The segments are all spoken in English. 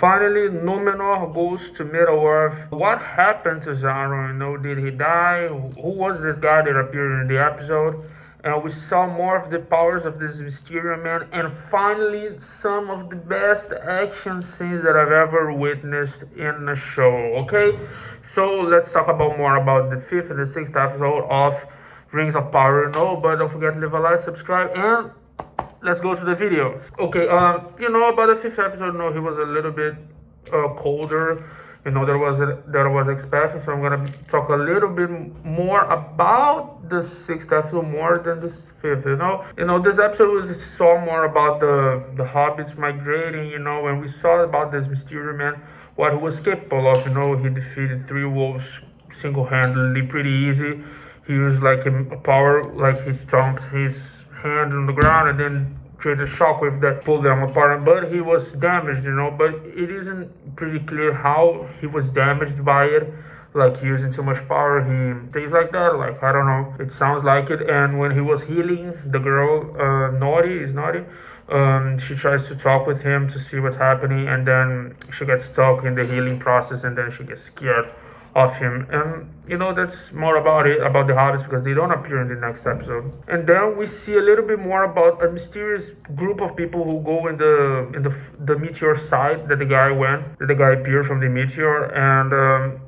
finally, Numenor goes to Middle-earth. What happened to Sauron? Did he die? Who was this guy that appeared in the episode? We saw more of the powers of this Mysterious man, and finally, some of the best action scenes that I've ever witnessed in a show. Okay, so let's talk about more about the fifth and the sixth episode of Rings of Power. But don't forget to leave a like, subscribe, and let's go to the video. Okay, about the fifth episode, he was a little bit colder. That was expected. So I'm gonna talk a little bit more about the sixth episode more than the fifth. This episode we saw more about the hobbits migrating. And we saw about this Mysterious man, what he was capable of. He defeated 3 wolves single-handedly, pretty easy. He used like a power, like he stomped his hand on the ground and then created a shockwave that pulled them apart. But he was damaged, but it isn't pretty clear how he was damaged by it. Like using too much power, he stays like that. Like, I don't know. It sounds like it. And when he was healing, the girl, Naughty, she tries to talk with him to see what's happening, and then she gets stuck in the healing process, and then she gets scared of him. And that's more about the hobbits, because they don't appear in the next episode. And then we see a little bit more about a mysterious group of people who go in the meteor side that the guy appeared from the meteor. And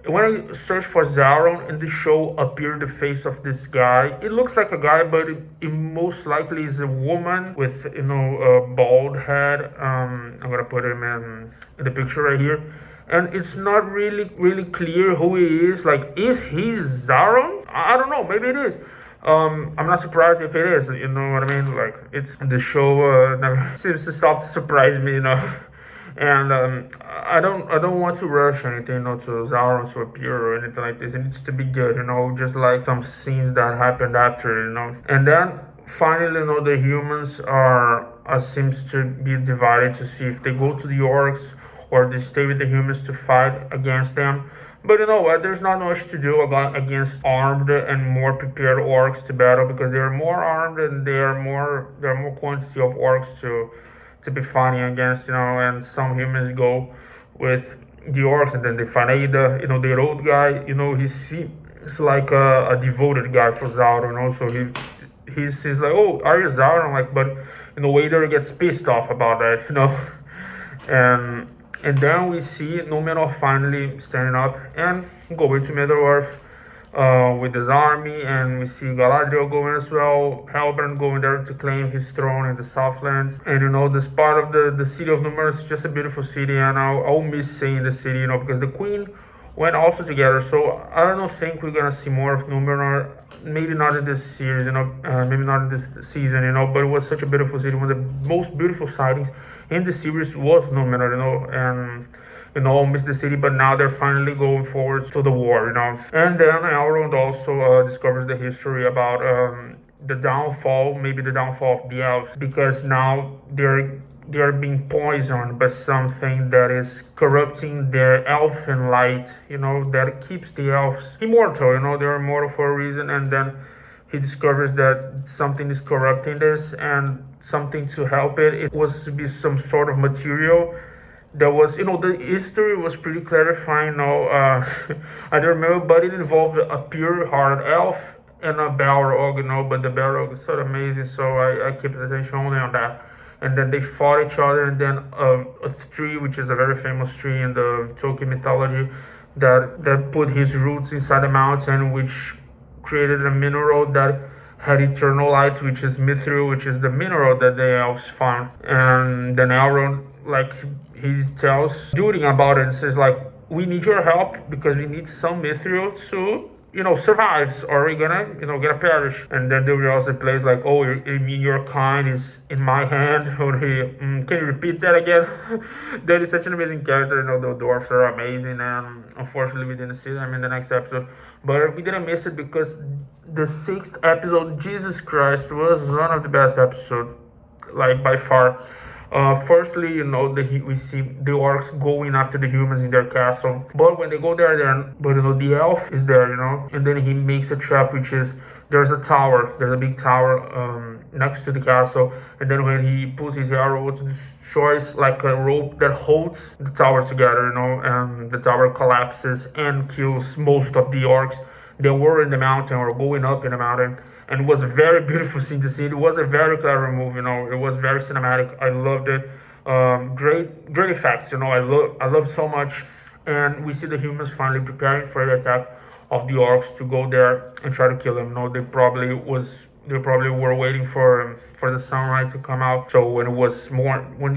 when I search for Sauron in the show, appeared the face of this guy. It looks like a guy, but it most likely is a woman with a bald head. I'm gonna put him in the picture right here. And it's not really clear who he is. Like, is he Sauron? I don't know. Maybe it is. I'm not surprised if it is. You know what I mean? Like, it's the show never seems to stop to surprise me. And I don't want to rush anything, to Sauron to appear or anything like this. It needs to be good, just like some scenes that happened after, And then finally, the humans seems to be divided to see if they go to the orcs or they stay with the humans to fight against them. But you know what? There's not much to do against armed and more prepared orcs to battle, because they are more armed and there are more quantity of orcs to be fighting against. And some humans go with the orcs, and then they find Ada. The old guy. He's like a devoted guy for Sauron. So he's like, oh, are you Sauron? Like, but Ada gets pissed off about that. And then we see Numenor finally standing up and going to Middle-earth with his army, and we see Galadriel going as well, Halbrand going there to claim his throne in the Southlands. And this part of the city of Numenor is just a beautiful city, and I'll miss seeing the city, because the queen went also together. So I don't think we're gonna see more of Numenor. Maybe not in this series, maybe not in this season, but it was such a beautiful city. One of the most beautiful sightings in the series was Numenor, and almost the city, but now they're finally going forward to the war, And then Elrond also discovers the history about the downfall of the elves, because now they're being poisoned by something that is corrupting their elfin light, that keeps the elves immortal. They're immortal for a reason. And then he discovers that something is corrupting this, and something to help it. It was to be some sort of material that was, the history was pretty clarifying. I don't remember, but it involved a pure-hearted elf and a Balrog, but the Balrog is so amazing, so I kept attention only on that. And then they fought each other, and then a tree, which is a very famous tree in the Tolkien mythology, that put his roots inside the mountain, which created a mineral that had eternal light, which is Mithril, which is the mineral that the elves found. And then Elrond, like, he tells Durin about it and says, like, we need your help because we need some Mithril to survives, or we're gonna perish. And then Durin also plays like, oh, you mean your kind is in my hand? Or can you repeat that again? That is such an amazing character. The dwarves are amazing, and unfortunately we didn't see them in the next episode, but we didn't miss it, because the sixth episode, Jesus Christ, was one of the best episodes, like, by far. Firstly, we see the orcs going after the humans in their castle. But when they go there, the elf is there, and then he makes a trap, which is there's a tower. There's a big tower next to the castle, and then when he pulls his arrow, it destroys like a rope that holds the tower together. And the tower collapses and kills most of the orcs. They were in the mountain or going up in the mountain, and it was a very beautiful scene to see. It was a very clever move. It was very cinematic. I loved it. Great effects. I love so much. And we see the humans finally preparing for the attack of the orcs to go there and try to kill them. No, they probably were waiting for the sunlight to come out. So when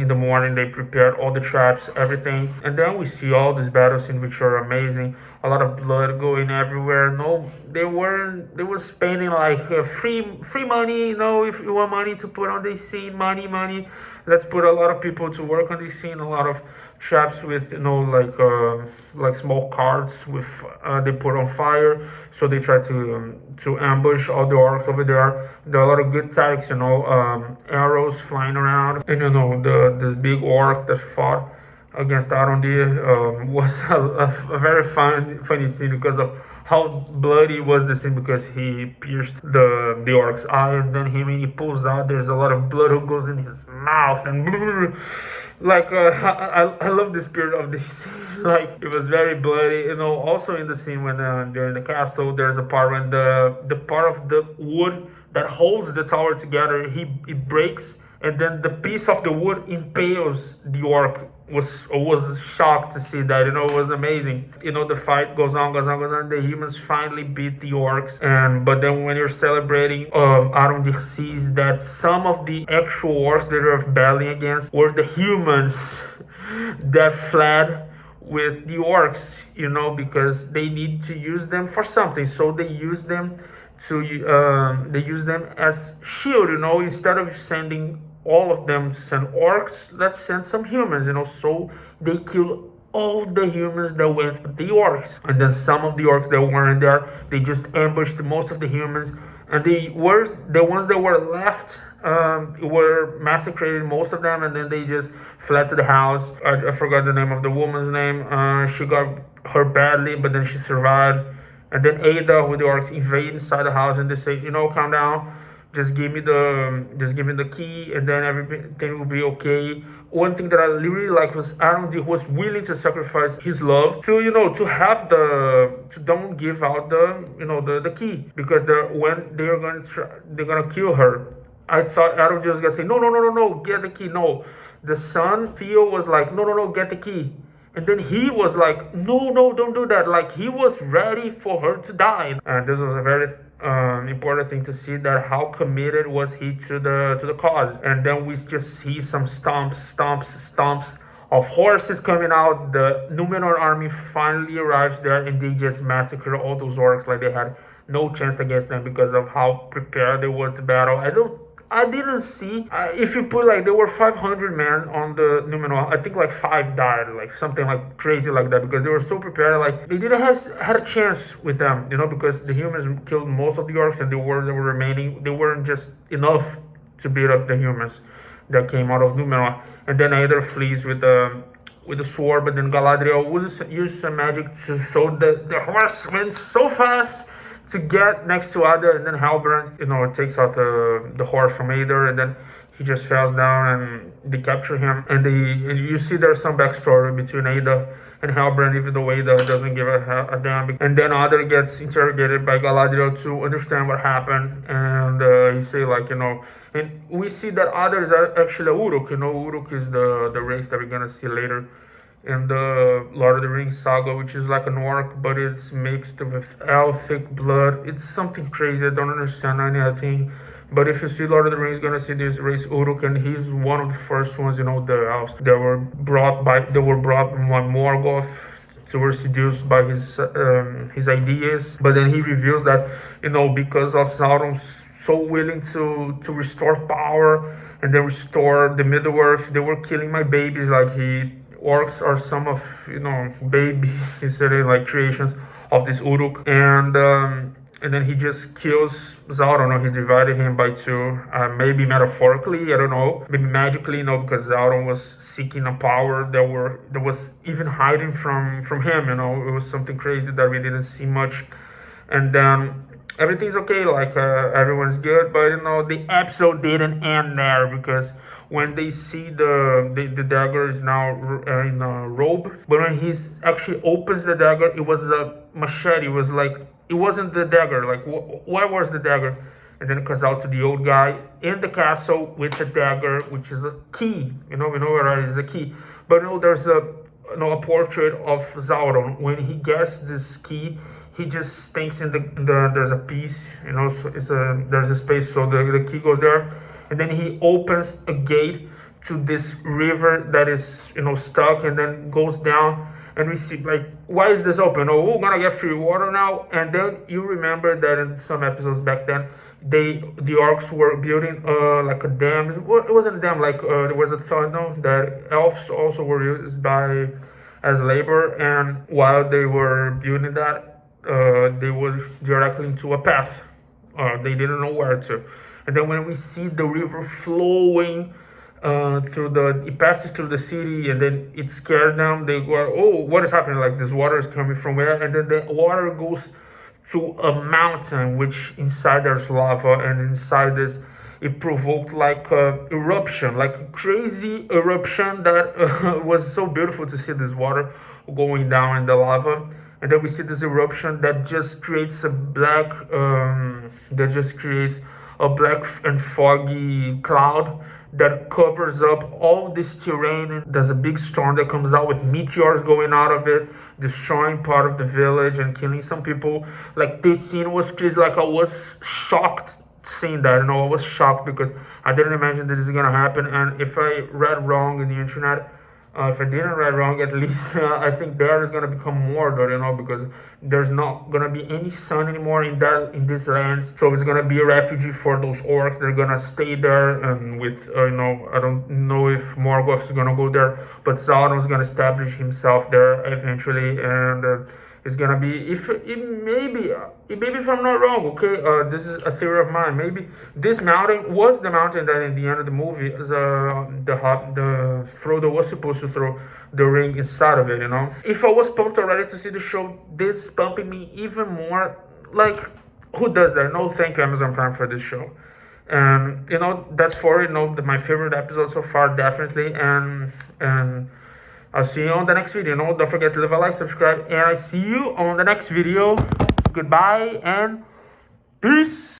in the morning, they prepared all the traps, everything, and then we see all these battles in which are amazing. A lot of blood going everywhere. No, they were spending like free money. If you want money to put on this scene, money. Let's put a lot of people to work on this scene. A lot of traps with like small carts with they put on fire, so they try to ambush all the orcs over there. There are a lot of good tactics, arrows flying around, and this big orc that fought against Arondir was a very funny scene because of how bloody was the scene, because he pierced the orc's eye, and then when he pulls out, there's a lot of blood who goes in his mouth, and I love the spirit of this scene. Like, it was very bloody. Also in the scene when they're in the castle, there's a part when the part of the wood that holds the tower together, it breaks, and then the piece of the wood impales the orc. Was shocked to see that. It was amazing. The fight goes on. The humans finally beat the orcs, but then when you're celebrating, Arondir sees that some of the actual orcs that are battling against were the humans that fled with the orcs. Because they need to use them for something, so they use them as shield. Instead of sending all of them to send orcs, let's send some humans. So they killed all the humans that went with the orcs, and then some of the orcs that weren't there, they just ambushed most of the humans, and the ones that were left were massacred, most of them, and then they just fled to the house. I forgot the name of the woman's name. She got hurt badly, but then she survived. And then Ada with the orcs invade inside the house, and they say, calm down. Just give me the key, and then everything will be okay. One thing that I really like was Arondir was willing to sacrifice his love to don't give out the key, because they're gonna kill her. I thought Arondir was gonna say no, get the key. No, the son Theo was like no, get the key. And then he was like, no, don't do that. Like, he was ready for her to die. And this was a very important thing to see, that how committed was he to the cause. And then we just see some stomps of horses coming out. The Numenor army finally arrives there, and they just massacre all those orcs. Like, they had no chance against them because of how prepared they were to battle. I didn't see, if you put like there were 500 men on the Numenor, I think like 5 died, like something like crazy like that, because they were so prepared. Like, they didn't had a chance with them, because the humans killed most of the orcs, and they were remaining. They weren't just enough to beat up the humans that came out of Numenor. And then Aether flees with the sword, but then Galadriel used some magic so the horse went so fast to get next to Ada, and then Halbrand, takes out the horse from Aether, and then he just falls down, and they capture him. And you see there's some backstory between Ada and Halbrand, even though Ada doesn't give a damn. And then Ada gets interrogated by Galadriel to understand what happened, and he say and we see that Ada is actually a Uruk. Uruk is the race that we're gonna see later in the Lord of the Rings saga, which is like an orc, but it's mixed with elfic blood. It's something crazy. I don't understand anything. But if you see Lord of the Rings, you're gonna see this race Uruk, and he's one of the first ones, the elves that were brought by Morgoth, to were seduced by his ideas. But then he reveals that, because of Sauron so willing to restore power and then restore the Middle Earth, they were killing my babies. Like, orcs are some of babies, considered like creations of this Uruk, and then he just kills Sauron, or he divided him by 2, maybe metaphorically, I don't know, maybe magically, because Sauron was seeking a power that was even hiding from him. It was something crazy that we didn't see much. And then everything's okay, like everyone's good. But the episode didn't end there, because when they see the dagger is now in a robe, but when he actually opens the dagger, it was a machete. It was like, it wasn't the dagger. Like, where was the dagger? And then it comes out to the old guy in the castle with the dagger, which is a key. We know where it is, a key. But there's a portrait of Sauron. When he gets this key, he just thinks there's a piece, so there's a space, so the key goes there, and then he opens a gate to this river that is stuck, and then goes down, and we see, like, why is this open? Oh, we're gonna get free water now. And then you remember that in some episodes back then, the orcs were building like a dam. It wasn't a dam, like there was a tunnel that elves also were used by as labor, and while they were building that, they were directly into a path. They didn't know where to. And then when we see the river flowing it passes through the city, and then it scares them. They go, oh, what is happening? Like, this water is coming from where? And then the water goes to a mountain, which inside there's lava, and inside this, it provoked like a eruption, like a crazy eruption that was so beautiful to see this water going down in the lava. And then we see this eruption that just creates a black and foggy cloud that covers up all this terrain. And there's a big storm that comes out with meteors going out of it, destroying part of the village and killing some people. Like, this scene was crazy. Like, I was shocked seeing that. I was shocked because I didn't imagine this is gonna happen. And if I read wrong in the internet, if I didn't read wrong, at least I think there is gonna become Mordor, because there's not gonna be any sun anymore in this lands. So it's gonna be a refugee for those orcs. They're gonna stay there, and with I don't know if Morgoth is gonna go there, but Sauron is gonna establish himself there eventually, and it's gonna be, maybe if I'm not wrong, okay, this is a theory of mine. Maybe this mountain was the mountain that in the end of the movie, the Frodo was supposed to throw the ring inside of it. If I was pumped already to see the show, this pumping me even more. Like, who does that? No, thank you, Amazon Prime, for this show. And that's for my favorite episode so far, definitely. And I'll see you on the next video. Don't forget to leave a like, subscribe, and I see you on the next video. Goodbye and peace.